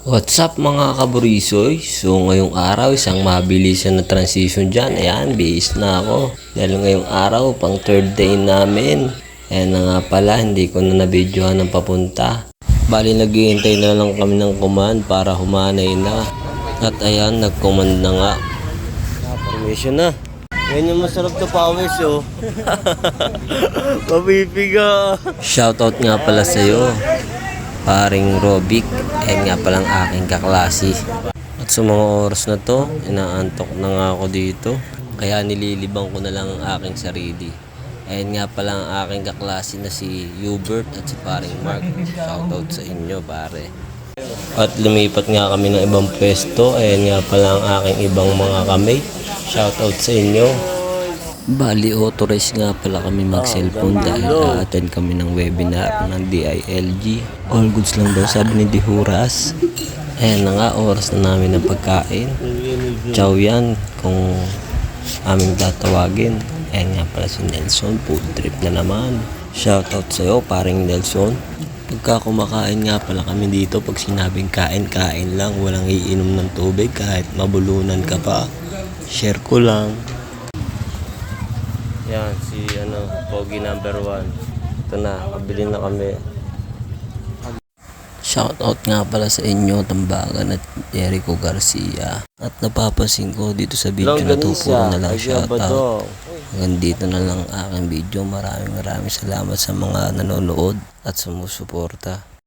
What's up mga kaburisoy? So ngayong araw isang mabilisan na transition dyan. Ayan, bihis na ako. Dahil ngayong araw pang third day namin. Ayan na nga pala, hindi ko na nabidyohan ng papunta. Bali naghihintay na lang kami ng command para humanay na. At ayan, nag-command na nga. Permission na. Yan yung masarap na pawis oh. Mapipiga. Shoutout nga pala sa'yo, paring Robic. Ayan nga palang aking kaklase. At sa mga oras na to, inaantok na nga ako dito. Kaya nililibang ko na lang ang aking sarili. Ayan nga pala ang aking kaklase na si Hubert at si paring Mark. Shoutout sa inyo pare. At lumipat nga kami ng ibang pwesto. Ayan nga pala ang aking ibang mga kamay. Shoutout sa inyo. Bali, authorized nga pala kami mag-cellphone dahil a-attend kami ng webinar ng DILG. All goods lang daw sabi ni Dihuras. Ayan na nga, oras na namin ng pagkain. Chow yan kung aming tatawagin. Ayan nga pala si Nelson, food trip na naman. Shoutout sa'yo, paring Nelson. Pagka kumakain nga pala kami dito, pag sinabing kain, kain lang. Walang iinom ng tubig kahit mabulunan ka pa. Share ko lang. Yan, si Pogi number 1. Ito na, pabili na kami. Shoutout nga pala sa inyo, Tambagan at Jericho Garcia. At napapansin ko dito sa video na to, puro na lang shoutout. Hanggang dito na lang aking video. Maraming salamat sa mga nanonood at sumusuporta.